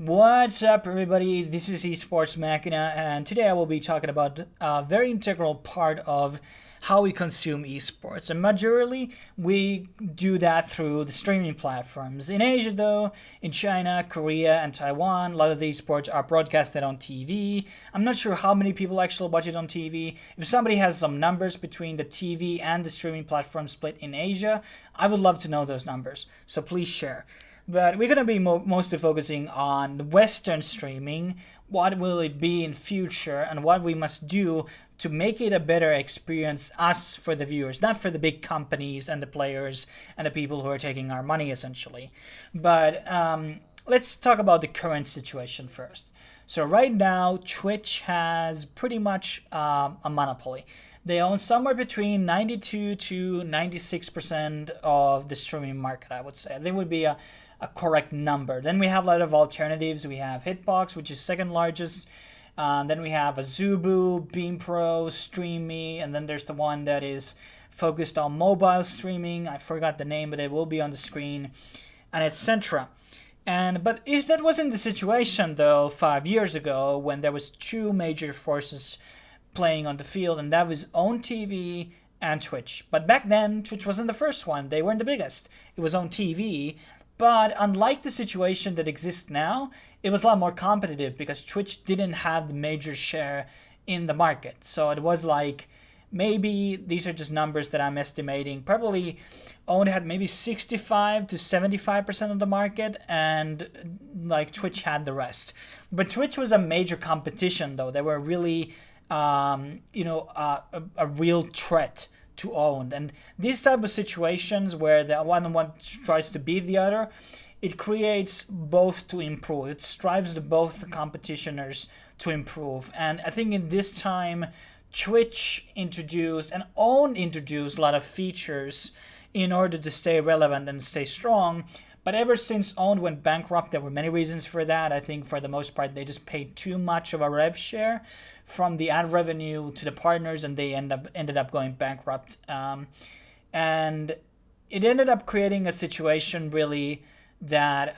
What's up, everybody? This is eSports Machina, and today I will be talking about a very integral part of how we consume esports. And majorly, we do that through the streaming platforms. In Asia, though, in China, Korea, and Taiwan, a lot of the esports are broadcasted on TV. I'm not sure how many people actually watch it on TV. If somebody has some numbers between the TV and the streaming platform split in Asia, I would love to know those numbers. So please share. But we're going to be mostly focusing on Western streaming, what will it be in future, and what we must do to make it a better experience, us for the viewers, not for the big companies and the players and the people who are taking our money, essentially. But let's talk about the current situation first. So right now, Twitch has pretty much a monopoly. They own somewhere between 92 to 96% of the streaming market, I would say. They would be a correct number. Then we have a lot of alternatives. We have Hitbox, which is second largest. Then we have Azubu, beam.pro, StreamMe, and then there's the one that is focused on mobile streaming. I forgot the name, but it will be on the screen, and etc. But if that wasn't the situation, though, 5 years ago, when there was two major forces playing on the field, and that was own TV and Twitch. But back then, Twitch wasn't the first one. They weren't the biggest. It was on TV. But unlike the situation that exists now, it was a lot more competitive because Twitch didn't have the major share in the market. So it was like, maybe these are just numbers that I'm estimating. Probably owned had maybe 65 to 75% of the market, and like Twitch had the rest. But Twitch was a major competition, though. They were really, a real threat to own. And these type of situations where the one tries to beat the other, it creates both to improve. It strives the both the competitioners to improve. And I think in this time, Twitch introduced and introduced a lot of features in order to stay relevant and stay strong. But ever since Owned went bankrupt, there were many reasons for that. I think for the most part, they just paid too much of a rev share from the ad revenue to the partners, and they ended up going bankrupt. And it ended up creating a situation, really, that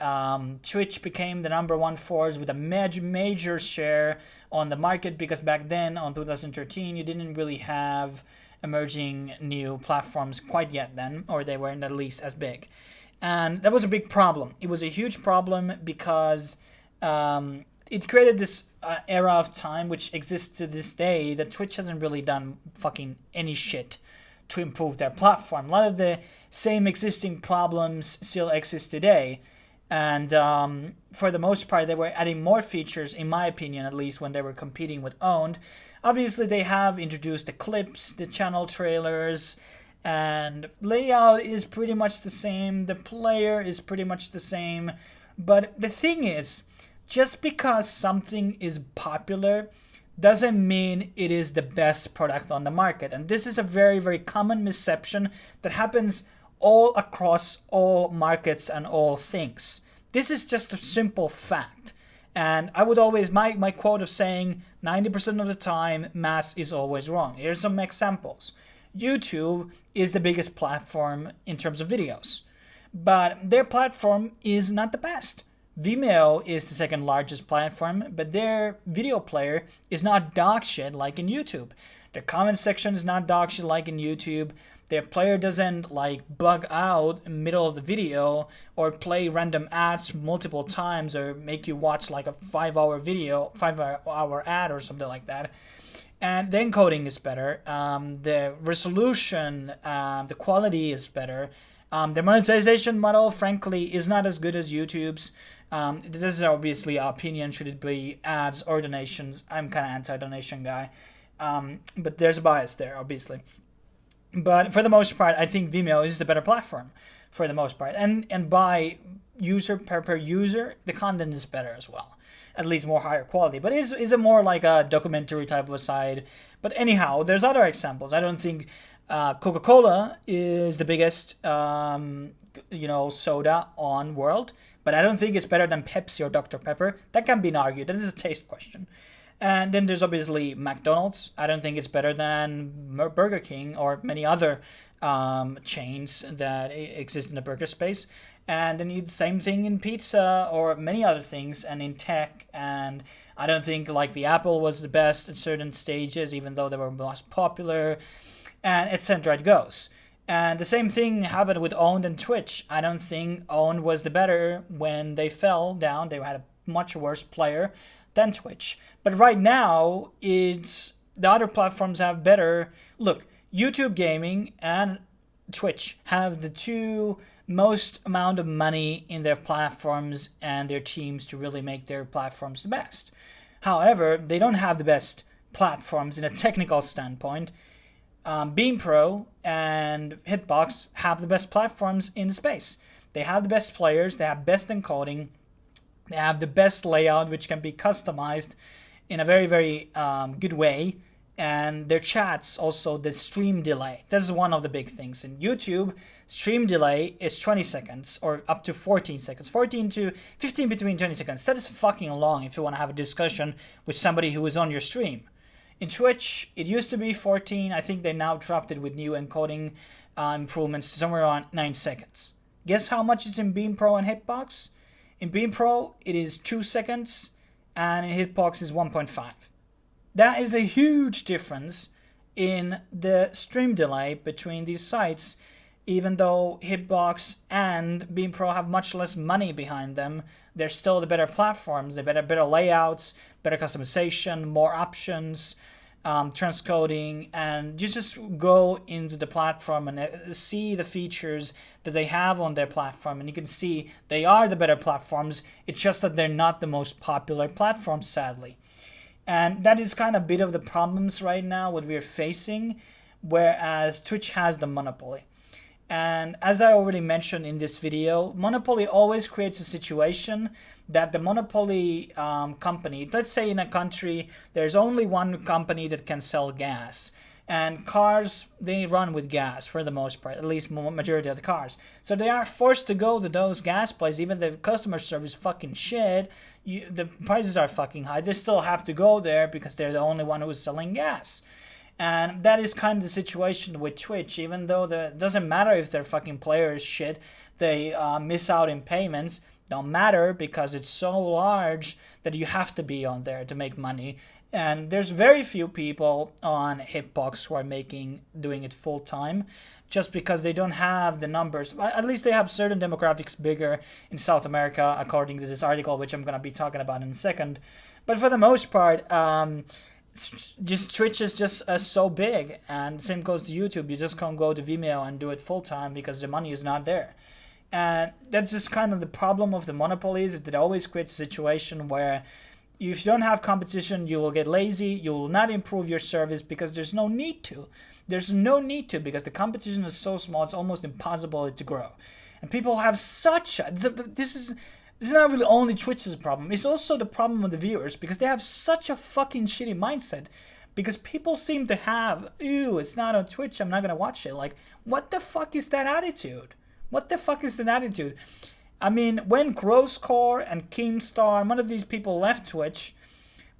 Twitch became the number one force with a major share on the market, because back then, on 2013, you didn't really have emerging new platforms quite yet then, or they weren't at least as big. And that was a big problem. It was a huge problem because it created this era of time which exists to this day that Twitch hasn't really done fucking any shit to improve their platform. A lot of the same existing problems still exist today. And for the most part, they were adding more features, in my opinion, at least, when they were competing with Owned. Obviously, they have introduced the clips, the channel trailers, and layout is pretty much the same. The player is pretty much the same. But the thing is, just because something is popular doesn't mean it is the best product on the market. And this is a very, very common misconception that happens all across all markets and all things. This is just a simple fact. And I would always, my quote of saying 90% of the time, mass is always wrong. Here's some examples. YouTube is the biggest platform in terms of videos, but their platform is not the best. Vimeo is the second largest platform, but their video player is not dog shit like in YouTube. Their comment section is not dog shit like in YouTube. Their player doesn't like bug out in the middle of the video or play random ads multiple times or make you watch like a 5-hour video, 5-hour ad or something like that. And the encoding is better. The resolution, the quality is better. The monetization model, frankly, is not as good as YouTube's. This is obviously our opinion. Should it be ads or donations? I'm kind of anti-donation guy. But there's a bias there, obviously. But for the most part, I think Vimeo is the better platform for the most part. And by user per user, the content is better as well. At least more higher quality, but is it more like a documentary type of a side? But anyhow, there's other examples. I don't think Coca-Cola is the biggest, soda on world, but I don't think it's better than Pepsi or Dr. Pepper. That can be argued. That is a taste question. And then there's obviously McDonald's. I don't think it's better than Burger King or many other chains that exist in the burger space. And then you the same thing in pizza or many other things and in tech. And I don't think like the Apple was the best at certain stages, even though they were most popular, and etc. It goes. And the same thing happened with Owned and Twitch. I don't think Owned was the better when they fell down. They had a much worse player than Twitch. But right now, it's the other platforms have better. Look, YouTube Gaming and Twitch have the two most amount of money in their platforms and their teams to really make their platforms the best. However, they don't have the best platforms in a technical standpoint. beam.pro and Hitbox have the best platforms in the space. They have the best players, they have best encoding, they have the best layout which can be customized in a very, very good way. And their chats, also the stream delay. This is one of the big things. In YouTube, stream delay is 20 seconds or up to 14 seconds. 14 to 15 between 20 seconds. That is fucking long if you want to have a discussion with somebody who is on your stream. In Twitch, it used to be 14. I think they now dropped it with new encoding improvements somewhere around 9 seconds. Guess how much is in beam.pro and Hitbox? In beam.pro, it is 2 seconds, and in Hitbox is 1.5. That is a huge difference in the stream delay between these sites. Even though Hitbox and beam.pro have much less money behind them, they're still the better platforms. They better layouts, better customization, more options, transcoding, and you just go into the platform and see the features that they have on their platform, and you can see they are the better platforms. It's just that they're not the most popular platforms, sadly. And that is kind of a bit of the problems right now what we're facing, whereas Twitch has the monopoly. And as I already mentioned in this video, monopoly always creates a situation that the monopoly company, let's say in a country, there's only one company that can sell gas. And cars, they run with gas for the most part, at least majority of the cars. So they are forced to go to those gas places, even if the customer service fucking shit, the prices are fucking high. They still have to go there because they're the only one who is selling gas. And that is kind of the situation with Twitch. Even though it doesn't matter if their fucking player is shit, they miss out in payments. Don't matter because it's so large that you have to be on there to make money. And there's very few people on Hitbox who are doing it full time, just because they don't have the numbers. At least they have certain demographics bigger in South America, according to this article, which I'm going to be talking about in a second. But for the most part, just Twitch is just so big, and same goes to YouTube. You just can't go to Vimeo and do it full time because the money is not there. And that's just kind of the problem of the monopolies. It always creates a situation where if you don't have competition, you will get lazy. You will not improve your service because there's no need to. There's no need to because the competition is so small. It's almost impossible to grow. And people have such a... This is not really only Twitch's problem. It's also the problem of the viewers because they have such a fucking shitty mindset. Because people seem to have, ew, it's not on Twitch, I'm not going to watch it. Like, what the fuck is that attitude? What the fuck is that attitude? I mean, when Grosscore and Keemstar, one of these people left Twitch,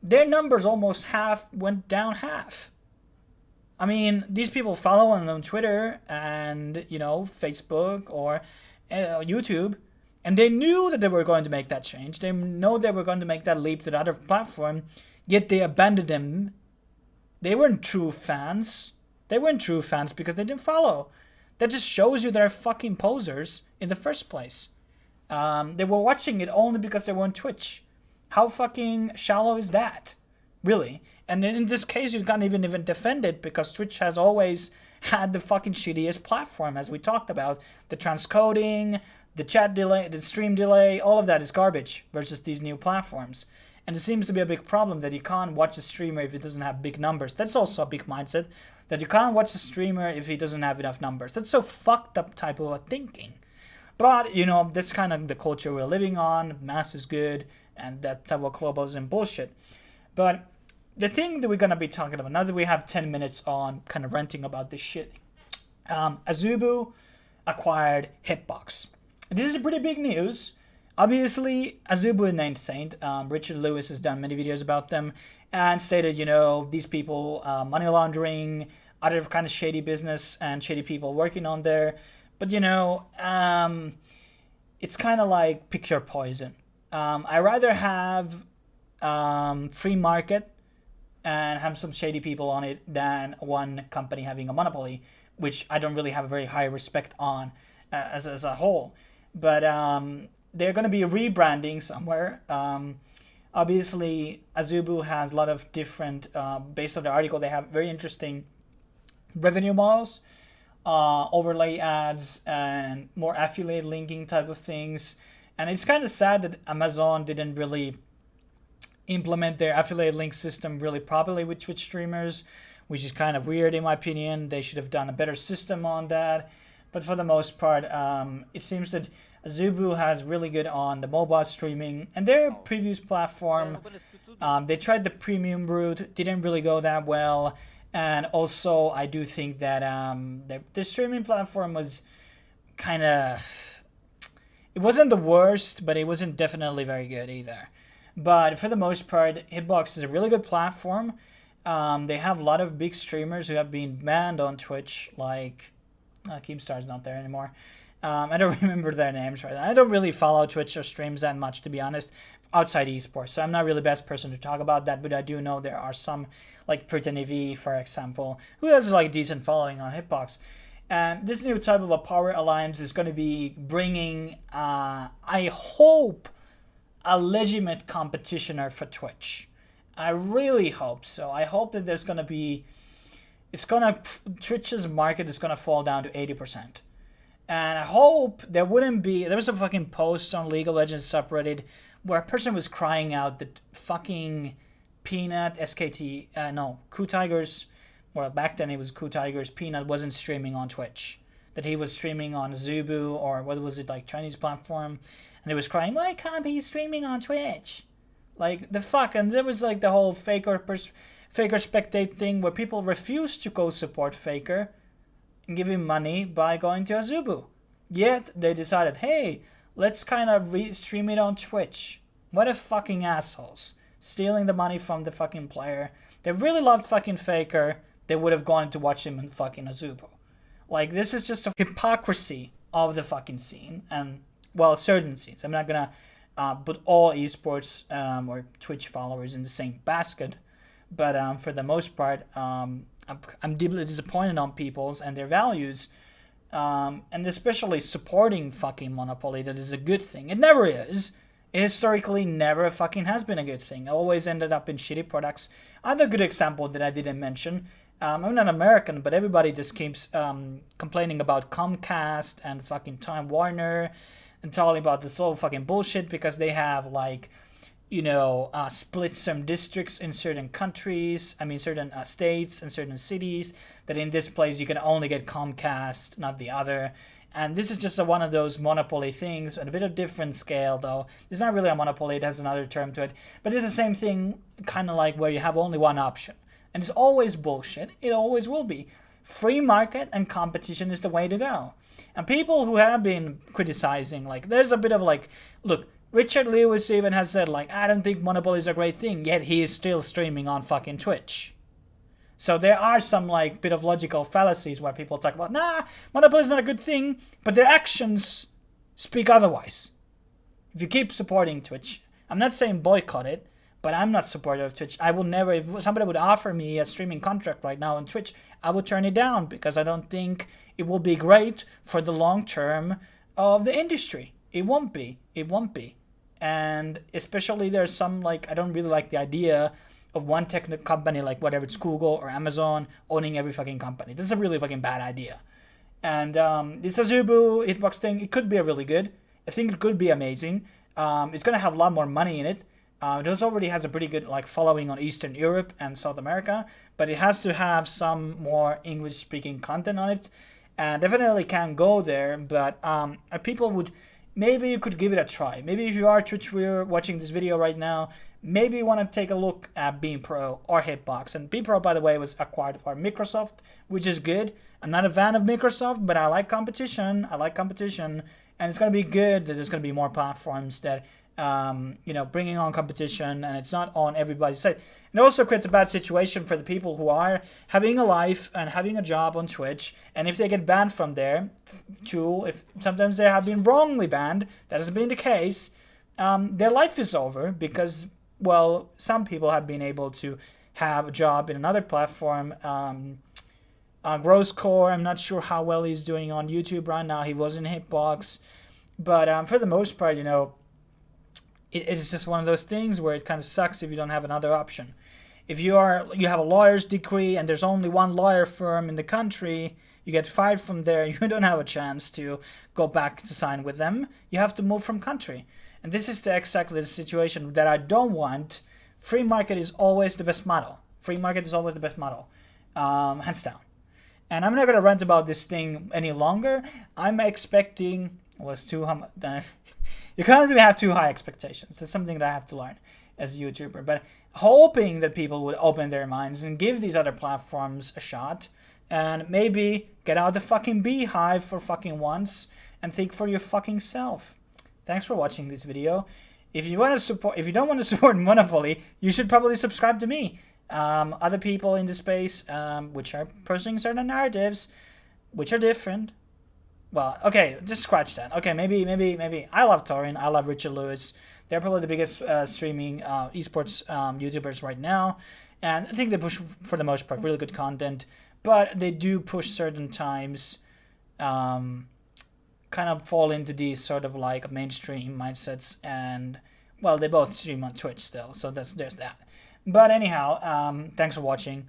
their numbers almost went down half. I mean, these people follow on Twitter and, Facebook or YouTube, and they knew that they were going to make that change. They know they were going to make that leap to the other platform, yet they abandoned them. They weren't true fans. They weren't true fans because they didn't follow. That just shows you they're fucking posers in the first place. They were watching it only because they were on Twitch. How fucking shallow is that? Really? And in this case, you can't even defend it because Twitch has always had the fucking shittiest platform, as we talked about. The transcoding, the chat delay, the stream delay, all of that is garbage versus these new platforms. And it seems to be a big problem that you can't watch a streamer if it doesn't have big numbers. That's also a big mindset, that you can't watch a streamer if he doesn't have enough numbers. That's so fucked up type of a thinking. But, that's kind of the culture we're living on. Mass is good, and that type of globalism bullshit. But the thing that we're going to be talking about, now that we have 10 minutes on kind of ranting about this shit, Azubu acquired Hitbox. This is pretty big news. Obviously, Azubu is ain't saint. Richard Lewis has done many videos about them and stated, these people, money laundering, other kind of shady business and shady people working on there. But, it's kind of like pick your poison. I rather have free market and have some shady people on it than one company having a monopoly, which I don't really have a very high respect on as a whole. But they're going to be rebranding somewhere. Obviously, Azubu has a lot of different, based on the article, they have very interesting revenue models, overlay ads, and more affiliate linking type of things. And it's kind of sad that Amazon didn't really implement their affiliate link system really properly with Twitch streamers, which is kind of weird in my opinion. They should have done a better system on that. But for the most part, it seems that Azubu has really good on the mobile streaming, and their previous platform, they tried the premium route, didn't really go that well. And also, I do think that the streaming platform was kind of, it wasn't the worst, but it wasn't definitely very good either. But for the most part, Hitbox is a really good platform. They have a lot of big streamers who have been banned on Twitch, like Keemstar's not there anymore. I don't remember their names right now. I don't really follow Twitch or streams that much, to be honest, outside esports. So I'm not really the best person to talk about that, but I do know there are some, like Pretty, for example, who has like decent following on Hitbox. And this new type of a power alliance is going to be bringing, I hope, a legitimate competitioner for Twitch. I really hope so. I hope that there's going to be, Twitch's market is going to fall down to 80%. And I hope there wouldn't be, there was a fucking post on League of Legends subreddit where a person was crying out that fucking Peanut, Coup Tigers, well, back then it was Coup Tigers, Peanut wasn't streaming on Twitch. That he was streaming on Zubu, or what was it, like Chinese platform, and he was crying, why can't he streaming on Twitch? Like, the fuck, and there was like the whole Faker spectate thing where people refused to go support Faker and give him money by going to Azubu. Yet, they decided, hey, let's kind of stream it on Twitch. What a fucking assholes. Stealing the money from the fucking player. They really loved fucking Faker. They would have gone to watch him in fucking Azubu. Like, this is just a hypocrisy of the fucking scene. And, well, certain scenes. I'm not gonna put all esports or Twitch followers in the same basket. But for the most part, I'm deeply disappointed on people's and their values. And especially supporting fucking monopoly, that is a good thing. It never is. It historically never fucking has been a good thing. It always ended up in shitty products. Another good example that I didn't mention, I'm not American, but everybody just keeps complaining about Comcast and fucking Time Warner and talking about this whole fucking bullshit because they have like, you know, split some districts in certain countries, certain states and certain cities, that in this place you can only get Comcast, not the other. And this is just one of those monopoly things, on a bit of different scale though. It's not really a monopoly, it has another term to it. But it's the same thing, kind of like where you have only one option. And it's always bullshit, it always will be. Free market and competition is the way to go. And people who have been criticizing, like, there's a bit of like, look, Richard Lewis even has said, like, I don't think monopoly is a great thing, yet he is still streaming on fucking Twitch. So there are some, like, bit of logical fallacies where people talk about, nah, monopoly is not a good thing, but their actions speak otherwise. If you keep supporting Twitch, I'm not saying boycott it, but I'm not supportive of Twitch. I will never, if somebody would offer me a streaming contract right now on Twitch, I would turn it down because I don't think it will be great for the long term of the industry. It won't be. It won't be. And especially there's some, like, I don't really like the idea of one tech company, like whatever it's Google or Amazon, owning every fucking company. This is a really fucking bad idea. And this Azubu Hitbox thing, it could be really good. I think it could be amazing. It's going to have a lot more money in it. It already has a pretty good like following on Eastern Europe and South America, but it has to have some more English-speaking content on it. And definitely can go there, but people would, maybe you could give it a try. Maybe if you are a Twitch viewer watching this video right now, maybe you want to take a look at beam.pro or Hitbox. And beam.pro, by the way, was acquired by Microsoft, which is good. I'm not a fan of Microsoft, but I like competition. I like competition. And it's going to be good that there's going to be more platforms that bringing on competition, and it's not on everybody's side. It also creates a bad situation for the people who are having a life and having a job on Twitch, and if they get banned from there, too, if sometimes they have been wrongly banned, that has been the case, their life is over because, well, some people have been able to have a job in another platform. Grosscore, I'm not sure how well he's doing on YouTube right now. He was in Hitbox, but for the most part, it's just one of those things where it kind of sucks if you don't have another option. If you have a lawyer's degree and there's only one lawyer firm in the country, you get fired from there, you don't have a chance to go back to sign with them. You have to move from country. And this is exactly the situation that I don't want. Free market is always the best model. Free market is always the best model, hands down. And I'm not going to rant about this thing any longer. I'm expecting... you can't really have too high expectations. That's something that I have to learn as a YouTuber. But hoping that people would open their minds and give these other platforms a shot. And maybe get out the fucking beehive for fucking once. And think for your fucking self. Thanks for watching this video. If you don't want to support Monopoly, you should probably subscribe to me. Other people in the space, which are pursuing certain narratives, which are different. Well, okay, just scratch that. Okay, maybe. I love Torin. I love Richard Lewis. They're probably the biggest streaming esports YouTubers right now, and I think they push for the most part really good content. But they do push certain times, kind of fall into these sort of like mainstream mindsets, and well, they both stream on Twitch still, so there's that. But anyhow, thanks for watching.